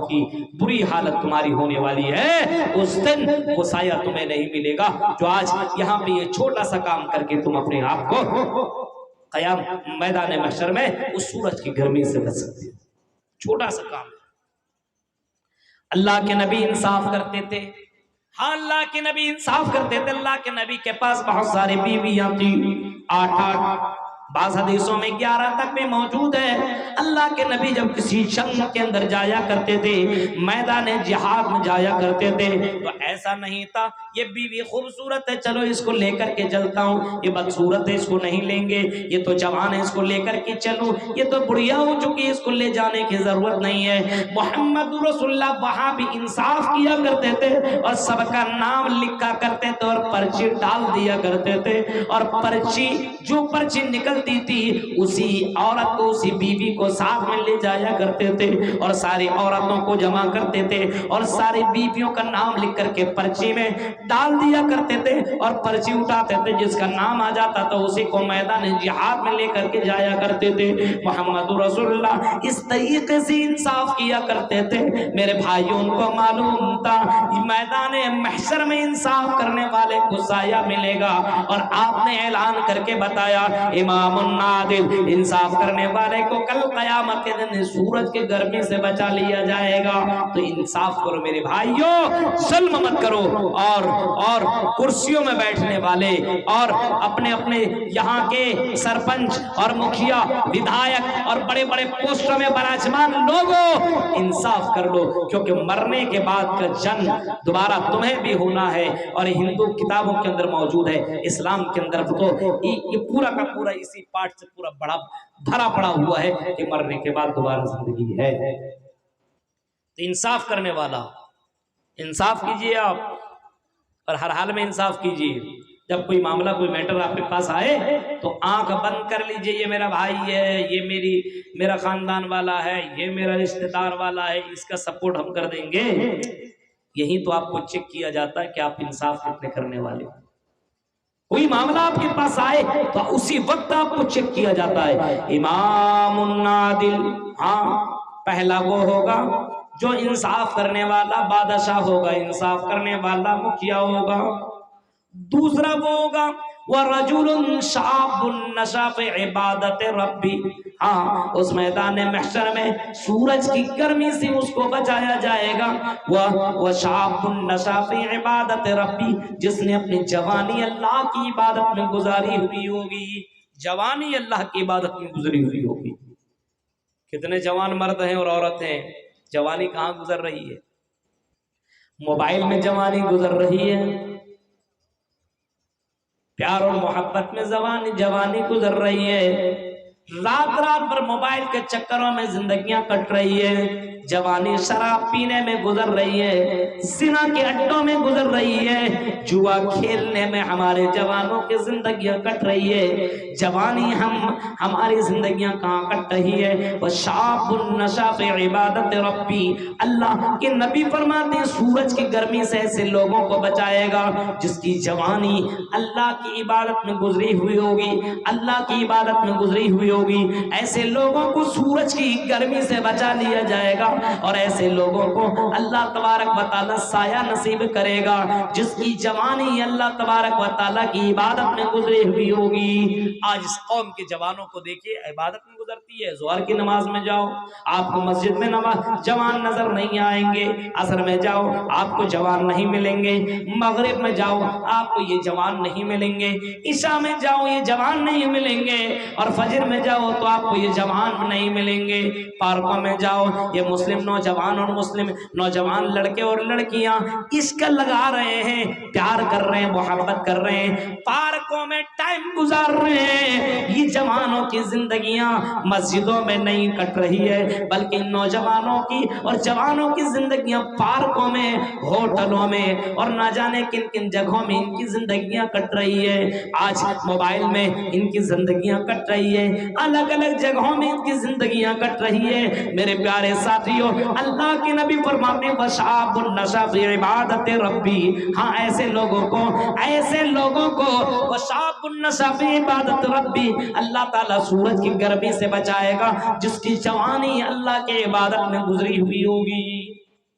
بہت ہی بری حالت تمہاری ہونے والی ہے، اس دن وہ سایہ تمہیں نہیں ملے گا جو آج یہاں پہ یہ چھوٹا سا کام کر کے تم اپنے آپ کو قیام میدان محشر میں اس سورج کی گرمی سے بچ سکتے ہیں۔ چھوٹا سا کام۔ اللہ کے نبی انصاف کرتے تھے، ہاں اللہ کے نبی انصاف کرتے تھے۔ اللہ کے نبی کے پاس بہت ساری بیویاں تھی، 8 بعض حدیثوں میں 11 تک بھی موجود ہے۔ اللہ کے نبی جب کسی جنگ کے اندر جایا کرتے تھے، میدان جہاد میں جایا کرتے تھے، تو ایسا نہیں تھا یہ بیوی خوبصورت ہے چلو اس کو لے کر کے چلتا ہوں، یہ بدصورت ہے اس کو نہیں لیں گے، یہ تو جوان ہے اس کو لے کر کے چلوں، یہ تو بڑھیا ہو چکی ہے اس کو لے جانے کی ضرورت نہیں ہے۔ محمد رسول اللہ وہاں بھی انصاف کیا کرتے تھے اور سب کا نام لکھا کرتے تھے اور پرچی ڈال دیا کرتے تھے، اور پرچی جو پرچی نکلتی تھی اسی عورت کو اسی بیوی کو ساتھ میں لے جایا کرتے تھے اور ساری عورتوں کو جمع کرتے تھے اور ساری بیویوں کا نام لکھ کر کے پرچی میں ڈال دیا کرتے تھے اور پرچی اٹھاتے تھے، جس کا نام آ جاتا تھا اسی کو میدان جہاد میں لے کر کے جایا کرتے تھے۔ محمد رسول اللہ اس طریقے سے انصاف کیا کرتے تھے۔ میرے بھائیوں کو معلوم تھا میدان محشر میں انصاف کرنے والے کو سایہ ملے گا، اور آپ نے اعلان کر کے بتایا امام العادل، انصاف کرنے والے کو کل قیامت کے دن سورج کے گرمی سے بچا لیا جائے گا۔ تو انصاف کرو میرے بھائیوں، ظلم مت کرو، اور کرسیوں میں بیٹھنے والے اور اپنے اپنے یہاں کے سرپنچ اور مکھیا ودھایک اور بڑے بڑے پوسٹوں میں براجمان لوگوں، انصاف کر لو، کیونکہ مرنے کے بعد کا جنگ دوبارہ تمہیں بھی ہونا ہے، اور ہندو کتابوں کے اندر موجود ہے، اسلام کے اندر تو یہ پورا کا پورا اسی پارٹ سے پورا بڑا بھرا پڑا ہوا ہے کہ مرنے کے بعد دوبارہ زندگی ہے۔ تو انصاف کرنے والا، انصاف کیجئے آپ، اور ہر حال میں انصاف کیجئے۔ جب کوئی معاملہ کوئی میٹر آپ کے پاس آئے تو آنکھ بند کر لیجئے، یہ میرا بھائی ہے، یہ میرا خاندان والا ہے، یہ میرا رشتہ دار والا ہے، اس کا سپورٹ ہم کر دیں گے۔ یہی تو آپ کو چیک کیا جاتا ہے کہ آپ انصاف کتنے کرنے والے۔ کوئی معاملہ آپ کے پاس آئے تو اسی وقت آپ کو چیک کیا جاتا ہے۔ امام العادل، ہاں پہلا وہ ہوگا جو انصاف کرنے والا بادشاہ ہوگا، انصاف کرنے والا مکھیا ہوگا۔ دوسرا وہ ہوگا وَرَجُلٌ شَابٌ نَشَأَ فِي عِبَادَةِ رَبِّهِ، ہاں اس میدان محشر میں سورج کی گرمی سے اس کو بچایا جائے گا۔ وَشَابٌ نَشَأَ فِي عِبَادَةِ رَبِّهِ، جس نے اپنی جوانی اللہ کی عبادت میں گزاری ہوئی ہوگی، جوانی اللہ کی عبادت میں گزری ہوئی ہوگی۔ کتنے جوان مرد ہیں اور عورت ہیں، جوانی کہاں گزر رہی ہے؟ موبائل میں جوانی گزر رہی ہے، پیار اور محبت میں جوانی گزر رہی ہے، رات رات پر موبائل کے چکروں میں زندگیاں کٹ رہی ہے، جوانی شراب پینے میں گزر رہی ہے، زنا کے اڈوں میں گزر رہی ہے، جوا کھیلنے میں ہمارے جوانوں کی زندگیاں کٹ رہی ہے۔ جوانی ہماری زندگیاں کہاں کٹ رہی ہے؟ وَشَابٌ نَشَأَ فِي عِبَادَةِ رَبِّهِ، اللہ کے نبی فرماتے ہیں سورج کی گرمی سے ایسے لوگوں کو بچائے گا جس کی جوانی اللہ کی عبادت میں گزری ہوئی ہوگی، اللہ کی عبادت میں گزری ہوئی ہوگی۔ ایسے لوگوں کو سورج کی گرمی سے بچا لیا جائے گا، اور ایسے لوگوں کو اللہ تبارک و تعالی سایہ نصیب کرے گا جس کی جوانی اللہ تبارک و تعالی کی عبادت میں گزری ہوئی ہوگی۔ آج اس قوم کے جوانوں کو دیکھیے، عبادت میں گزرتی ہے، ظہر کی نماز میں جاؤ آپ کو مسجد میں جوان نظر نہیں آئیں گے، عصر میں جاؤ آپ کو جوان نہیں ملیں گے، مغرب میں جاؤ آپ کو یہ جوان نہیں ملیں گے، عشاء میں جاؤ یہ جوان نہیں ملیں گے، اور فجر میں جاؤ تو آپ کو یہ جوان نہیں ملیں گے۔ پارکوں میں جاؤ یہ مسلم نوجوان اور مسلم نوجوان لڑکے اور لڑکیاں عشق لگا رہے ہیں، پیار کر رہے ہیں، محبت کر رہے ہیں، پارکوں میں ٹائم گزار رہے ہیں۔ یہ جوانوں کی زندگیاں مسجدوں میں نہیں کٹ رہی ہے، بلکہ نوجوانوں کی اور جوانوں کی زندگیاں پارکوں میں، ہوٹلوں میں، اور نہ جانے کن کن جگہوں میں ان کی زندگیاں کٹ رہی ہے۔ آج موبائل میں ان کی زندگیاں کٹ رہی ہے، الگ الگ جگہوں میں ان کی زندگیاں کٹ رہی ہے۔ میرے پیارے ساتھیوں، اللہ کے نبی فرماتے ہیں وَشَابٌ نَشَأَ فِي عِبَادَةِ رَبِّهِ، ہاں ایسے لوگوں کو وَشَابٌ نَشَأَ فِي عِبَادَةِ رَبِّهِ اللہ تعالیٰ سورج کی گرمی سے بچائے گا جس کی جوانی اللہ کے عبادت میں گزری ہوئی ہوگی۔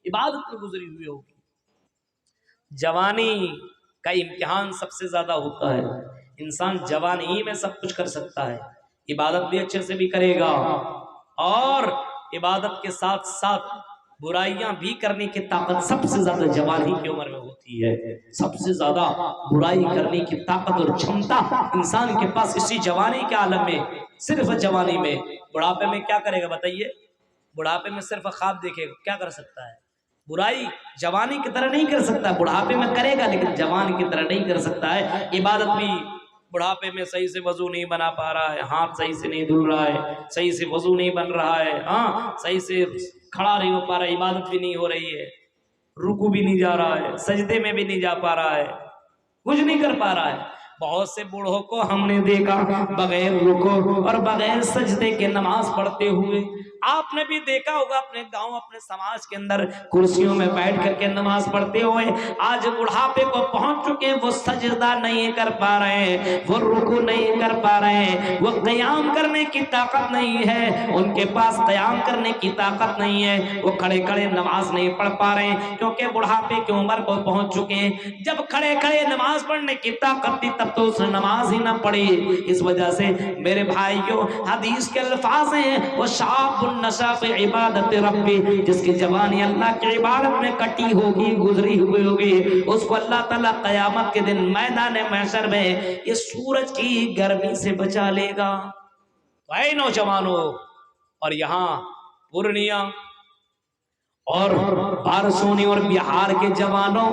عبادت میں گزری ہوئی ہوگی۔ جوانی کا امتحان سب سے زیادہ ہوتا ہے، انسان جوانی ہی میں سب کچھ کر سکتا ہے، عبادت بھی اچھے سے بھی کرے گا اور عبادت کے ساتھ ساتھ برائیاں بھی کرنے کی طاقت سب سے زیادہ جوانی کی عمر میں ہوتی ہے۔ سب سے زیادہ برائی کرنے کی طاقت اور چھمتا انسان کے پاس اسی جوانی کے عالم میں، صرف جوانی میں۔ بڑھاپے میں کیا کرے گا بتائیے؟ بڑھاپے میں صرف خواب دیکھے گا، کیا کر سکتا ہے؟ برائی جوانی کی طرح نہیں کر سکتا، بڑھاپے میں کرے گا لیکن جوان کی طرح نہیں کر سکتا ہے۔ عبادت بھی بڑھاپے میں صحیح سے وضو نہیں بنا پا رہا ہے، ہاتھ صحیح سے نہیں دھل رہا ہے، صحیح سے وضو نہیں بن رہا ہے، صحیح سے کھڑا نہیں ہو پا رہا ہے، عبادت بھی نہیں ہو رہی ہے، رکوع بھی نہیں جا رہا ہے، سجدے میں بھی نہیں جا پا رہا ہے، کچھ نہیں کر پا رہا ہے۔ بہت سے بوڑھوں کو ہم نے دیکھا بغیر رکوع اور بغیر سجدے کے نماز پڑھتے ہوئے۔ آپ نے بھی دیکھا ہوگا اپنے گاؤں اپنے سماج کے اندر کرسیوں میں بیٹھ کر کے نماز پڑھتے ہوئے، آج بڑھاپے کو پہنچ چکے، وہ سجدہ نہیں کر پا رہے ہیں، وہ رکوع نہیں کر پا رہے ہیں، وہ قیام کرنے کی طاقت نہیں ہے، ان کے پاس قیام کرنے کی طاقت نہیں ہے، وہ کھڑے کھڑے نماز نہیں پڑھ پا رہے ہیں کیونکہ بڑھاپے کی عمر کو پہنچ چکے ہیں۔ جب کھڑے کھڑے نماز پڑھنے کی طاقت تھی تب تو اس نے نماز ہی نہ پڑھی۔ اس وجہ سے میرے بھائیوں حدیث کے الفاظ ہیں، وہ شاب النشا فی عبادت ربی، جس کی جوانی اللہ کی عبادت میں کٹی ہوگی، گزری ہوئی ہوگی، اس کو اللہ تعالیٰ قیامت کے دن میدان محشر میں اس سورج کی گرمی سے بچا لے گا۔ تو اے نوجوانوں، اور یہاں پورنیہ اور بارسونی اور بہار کے جوانوں،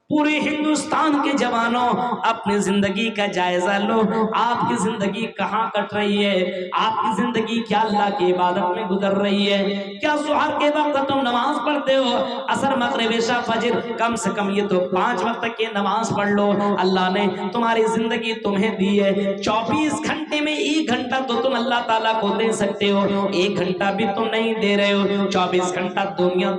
پورے ہندوستان کے جوانوں، اپنی زندگی کا جائزہ لو۔ آپ کی زندگی کہاں کٹ رہی ہے؟ آپ کی زندگی کیا اللہ کی عبادت میں گزر رہی ہے؟ کیا ظہر کے وقت تم نماز پڑھتے ہو؟ عصر مغرب عشاء فجر، کم سے کم یہ تو 5 وقت کی نماز پڑھ لو۔ اللہ نے تمہاری زندگی تمہیں دی ہے، 24 گھنٹے میں 1 گھنٹہ تو تم اللہ تعالیٰ کو دے سکتے ہو، 1 گھنٹہ بھی تم نہیں دے رہے ہو، 24 گھنٹہ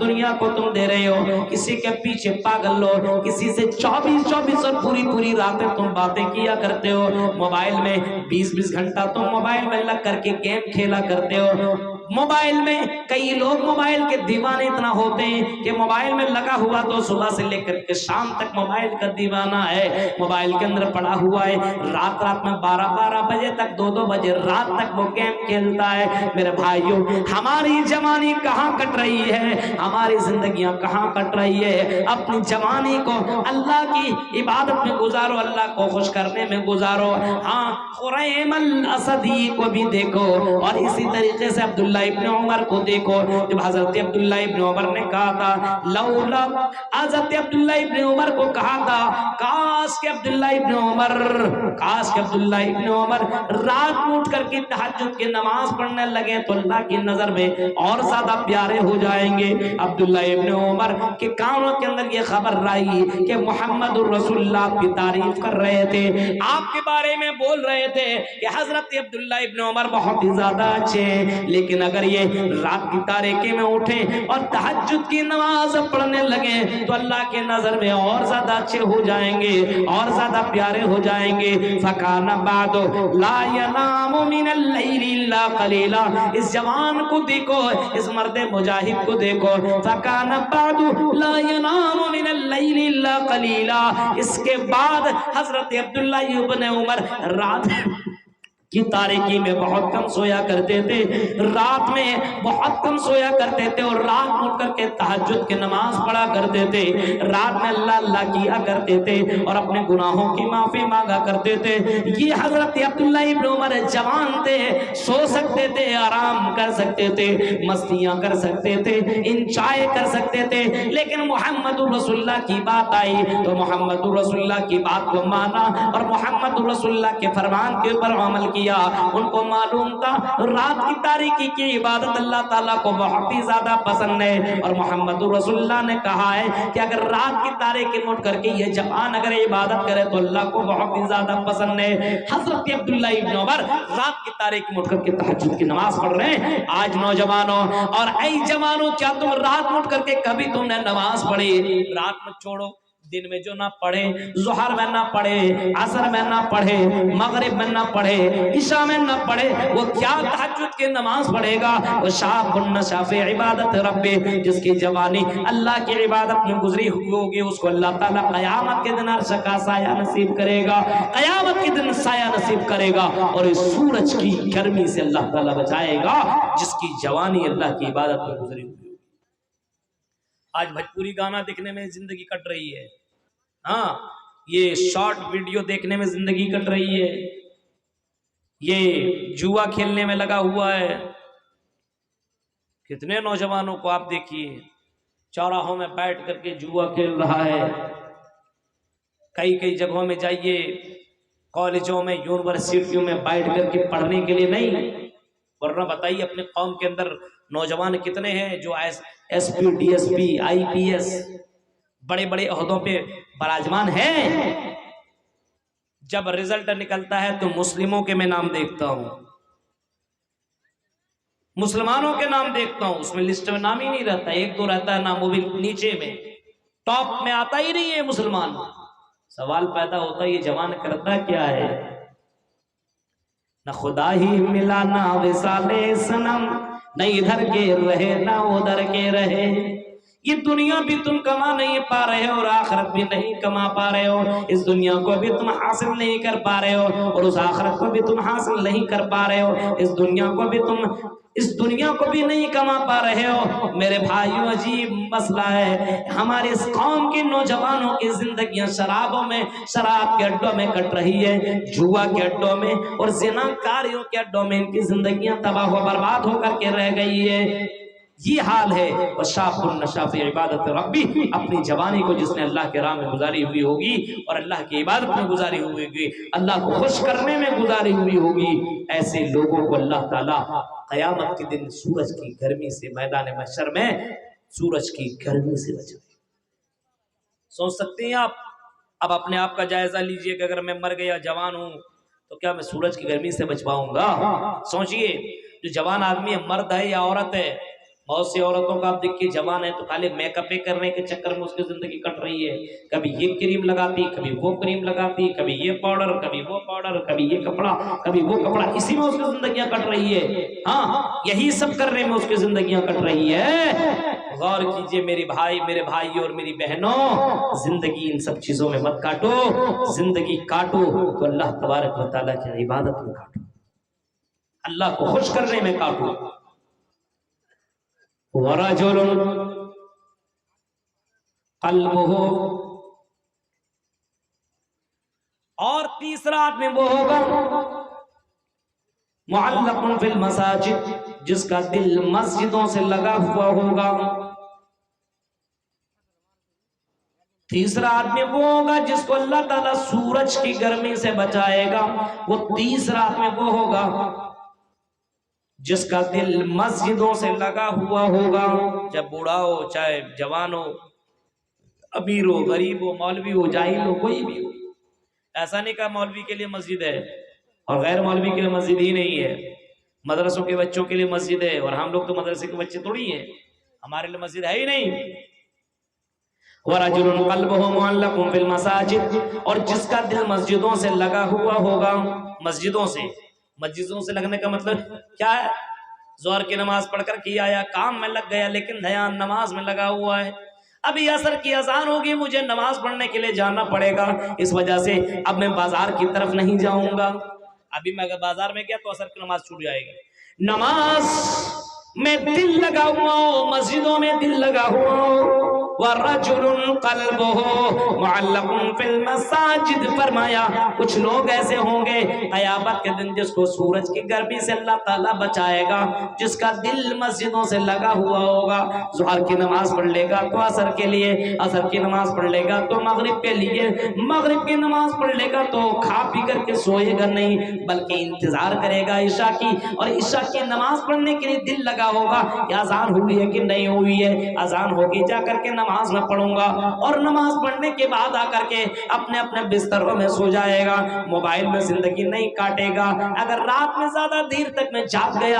دنیا کو تم دے رہے ہو، کسی کے پیچھے پاگل ہو، کسی سے 24 اور پوری راتیں تم باتیں کیا کرتے ہو، موبائل میں 20 گھنٹہ تم موبائل میں لگ کر کے گیم کھیلا کرتے ہو۔ موبائل میں کئی لوگ موبائل کے دیوانے اتنا ہوتے ہیں کہ موبائل میں لگا ہوا تو صبح سے لے کر کے شام تک موبائل کا دیوانہ ہے، موبائل کے اندر پڑا ہوا ہے، رات میں 12 بجے تک 2 بجے رات تک وہ گیم کھیلتا ہے۔ میرے بھائیوں، ہماری جوانی کہاں کٹ رہی ہے؟ ہماری زندگیاں کہاں کٹ رہی ہے؟ اپنی جوانی کو اللہ کی عبادت میں گزارو، اللہ کو خوش کرنے میں گزارو۔ خریم الاسدی کو بھی دیکھو، اور اسی طریقے سے عبداللہ ابن عمر کو دیکھو۔ جب حضرت عبداللہ ابن عمر نے کہا تھا، لولا، حضرت عبداللہ ابن عمر کو کہا تھا، کاش کہ عبداللہ ابن عمر رات میں اٹھ کر کے تہجد کی نماز پڑھنے لگے تو اللہ کی نظر میں اور زیادہ پیارے ہو جائیں گے۔ عبداللہ ابن عمر کے کانوں کے اندر یہ خبر رائی کہ محمد الرسول اللہ کی تعریف کر رہے تھے، آپ کے بارے میں بول رہے تھے کہ حضرت عبداللہ ابن عمر بہت ہی زیادہ اچھے ہیں، لیکن اگر یہ رات کی تاریکی میں اٹھیں اور تہجد کی نماز پڑھنے لگیں تو اللہ کے نظر میں اور زیادہ اچھے ہو جائیں گے، اور زیادہ پیارے ہو جائیں گے۔ فَكَانَ بَعْدُ لَا يَنَامُ مِنَ اللَّيْلِ إِلَّا قَلِيلًا، اس جوان کو دیکھو، اس مرد مجاہد کو دیکھو، فَكَانَ بَعْدُ لَا يَنَامُ مِنَ اللَّيْلِ إِلَّا قَلِيلًا، اس کے بعد حضرت عبداللہ ابن عمر رات کی تاریکی میں بہت کم سویا کرتے تھے، رات میں بہت کم سویا کرتے تھے، اور رات میں اٹھ کر کے تہجد کی نماز پڑھا کرتے تھے، رات میں اللہ کیا کرتے تھے اور اپنے گناہوں کی معافی مانگا کرتے تھے۔ یہ حضرت عبداللہ ابن عمر جوان تھے، سو سکتے تھے، آرام کر سکتے تھے، مستیاں کر سکتے تھے، انجوائے کر سکتے تھے، لیکن محمد رسول اللہ کی بات آئی تو محمد رسول اللہ کی بات کو مانا اور محمد رسول اللہ کے فرمان کے اوپر عمل کیا۔ ان کو معلوم تھا رات کی تاریکی کی عبادت اللہ تعالیٰ کو بہت ہی زیادہ پسند ہے، اور محمد رسول اللہ نے کہا ہے کہ اگر رات کی تاریکی میں اٹھ کر کے یہ جوان اگر عبادت کرے تو اللہ کو بہت ہی زیادہ پسند ہے۔ حضرت عبداللہ ابن عمر رات کی تاریکی میں اٹھ کر کے تہجد کی نماز پڑھ رہے ہیں۔ آج نوجوانوں اور اے جوانوں، کیا تم رات میں اٹھ کر کے کبھی تم نے نماز پڑھی؟ رات میں چھوڑو، دن میں جو نہ پڑھے، ظہر میں نہ پڑھے، عصر میں نہ پڑھے، مغرب میں نہ پڑھے، عشاء میں نہ پڑھے، وہ کیا تہجد کی نماز پڑھے گا؟ وہ شاب نشا فی عبادت ربی، جس کی جوانی اللہ کی عبادت میں گزری ہوئی ہوگی، اس کو اللہ تعالیٰ قیامت کے دن عرش کا سایہ نصیب کرے گا، قیامت کے دن سایہ نصیب کرے گا، اور اس سورج کی گرمی سے اللہ تعالیٰ بچائے گا جس کی جوانی اللہ کی عبادت میں گزری ہوئی ہوگی۔ آج بھوجپوری گانا دیکھنے میں زندگی کٹ رہی ہے، ہاں یہ شارٹ ویڈیو دیکھنے میں زندگی کٹ رہی ہے، یہ جوا کھیلنے میں لگا ہوا ہے۔ کتنے نوجوانوں کو آپ دیکھیے چوراہوں میں بیٹھ کر کے جوا کھیل رہا ہے۔ کئی جگہوں میں جائیے، کالجوں میں، یونیورسٹیوں میں بیٹھ کر کے پڑھنے کے لیے نہیں، ورنہ بتائیے اپنے قوم کے اندر نوجوان کتنے ہیں جو S P, D S P, I P S بڑے بڑے عہدوں پہ براجمان ہیں۔ جب رزلٹ نکلتا ہے تو مسلموں کے میں نام دیکھتا ہوں، مسلمانوں کے نام دیکھتا ہوں، اس میں لسٹ میں نام ہی نہیں رہتا، ایک دو رہتا ہے نام، وہ بھی نیچے میں، ٹاپ میں آتا ہی نہیں ہے مسلمان۔ سوال پیدا ہوتا ہے یہ جوان کرتا کیا ہے؟ نہ خدا ہی ملا، نہ وصال صنم، نہ ادھر کے رہے نہ ادھر کے رہے۔ یہ دنیا بھی تم کما نہیں پا رہے ہو اور آخرت بھی نہیں کما پا رہے ہو، اس دنیا کو بھی تم حاصل نہیں کر پا رہے ہو اور اس آخرت کو بھی تم حاصل نہیں کر پا رہے ہو، اس دنیا کو بھی نہیں کما پا رہے ہو۔ میرے بھائیو عجیب مسئلہ ہے، ہمارے اس قوم کے نوجوانوں کی زندگیاں شرابوں میں، شراب کے اڈوں میں کٹ رہی ہے، جوا کے اڈوں میں اور زناکاریوں کے اڈوں میں ان کی زندگیاں تباہ و برباد ہو کر کے رہ گئی ہے۔ یہ حال ہے۔ وَشَابٌ نَشَأَ فِي عِبَادَةِ رَبِّهِ، اپنی جوانی کو جس نے اللہ کے راہ میں گزاری ہوئی ہوگی اور اللہ کی عبادت میں گزاری ہوئی ہوگی، اللہ کو خوش کرنے میں گزاری ہوئی ہوگی، ایسے لوگوں کو اللہ تعالیٰ قیامت کے دن سورج کی گرمی سے، میدان محشر میں سورج کی گرمی سے بچائے۔ سوچ سکتے ہیں آپ؟ اب اپنے آپ کا جائزہ لیجئے کہ اگر میں مر گیا جوان ہوں تو کیا میں سورج کی گرمی سے بچ پاؤں گا؟ سوچئے، جو جوان آدمی ہے، مرد ہے یا عورت ہے، بہت سی عورتوں کا آپ دیکھیے جوان ہے تو خالی میک اپ کرنے کے چکر میں اس کی زندگی کٹ رہی ہے، کبھی یہ کریم لگاتی، کبھی وہ کریم لگاتی، کبھی یہ پاؤڈر، کبھی وہ پاؤڈر، کبھی یہ کپڑا، کبھی وہ کپڑا، اسی میں اس کی زندگیاں کٹ رہی ہے۔ ہاں، یہی سب کرنے میں اس کی زندگیاں کٹ رہی ہے۔ غور کیجئے میرے بھائی اور میری بہنوں، زندگی ان سب چیزوں میں مت کاٹو، زندگی کاٹو تو اللہ تبارک و تعالیٰ کی عبادت میں کاٹو، اللہ کو خوش کرنے میں کاٹو۔ وَرَجُلٌ قَلْبُهُ، اور تیسرا آدمی وہ ہوگا مُعَلَّقٌ فِي الْمَسَاجِدِ، جس کا دل مسجدوں سے لگا ہوا ہوگا۔ تیسرا آدمی وہ ہوگا جس کو اللہ تعالیٰ سورج کی گرمی سے بچائے گا، وہ تیسرا آدمی وہ ہوگا جس کا دل مسجدوں سے لگا ہوا ہوگا، چاہے بوڑھا ہو، چاہے جوان ہو، امیر ہو، غریب ہو، مولوی ہو، جاہل ہو، کوئی بھی ہو۔ ایسا نہیں کہا مولوی کے لیے مسجد ہے اور غیر مولوی کے لیے مسجد ہی نہیں ہے، مدرسوں کے بچوں کے لیے مسجد ہے اور ہم لوگ تو مدرسے کے بچے تھوڑی ہیں، ہمارے لیے مسجد ہے ہی نہیں۔ وَرَجُلٌ قَلْبُهُ مُعَلَّقٌ فِي الْمَسَاجِدِ، اور جس کا دل مسجدوں سے لگا ہوا ہوگا۔ مسجدوں سے لگنے کا مطلب کیا ہے؟ ظہر کی نماز پڑھ کر کے آیا، کام میں لگ گیا لیکن دھیان نماز میں لگا ہوا ہے۔ ابھی عصر کی اذان ہوگی، مجھے نماز پڑھنے کے لیے جانا پڑے گا، اس وجہ سے اب میں بازار کی طرف نہیں جاؤں گا۔ ابھی میں اگر بازار میں گیا تو عصر کی نماز چھوٹ جائے گی۔ نماز میں دل لگا ہوا ہو، مسجدوں میں دل لگا ہوا ہو۔ وَرَجُلٌ قَلْبُهُ مُعَلَّقٌ فِي الْمَسَاجِدِ، فرمایا کچھ لوگ ایسے ہوں گے قیامت کے دن جس کو سورج کی گرمی سے اللہ تعالیٰ بچائے گا، جس کا دل مسجدوں سے لگا ہوا ہوگا، ظہر کی نماز پڑھ لے گا تو عصر کے لیے، عصر کی نماز پڑھ لے گا تو مغرب کے لیے، مغرب کی نماز پڑھ لے گا تو کھا پی کر کے سوئے گا نہیں بلکہ انتظار کرے گا عشاء کی، اور عشاء کی نماز پڑھنے کے لیے دل لگا ہوگا کہ اذان ہوئی ہے کہ نہیں ہوئی ہے، اذان ہوگی جا کر کے نماز میں پڑھوں گا، اور نماز پڑھنے کے بعد آ کر کے اپنے اپنے بستروں میں سو جائے گا، موبائل میں زندگی نہیں کاٹے گا۔ اگر رات میں زیادہ دیر تک میں جاگ گیا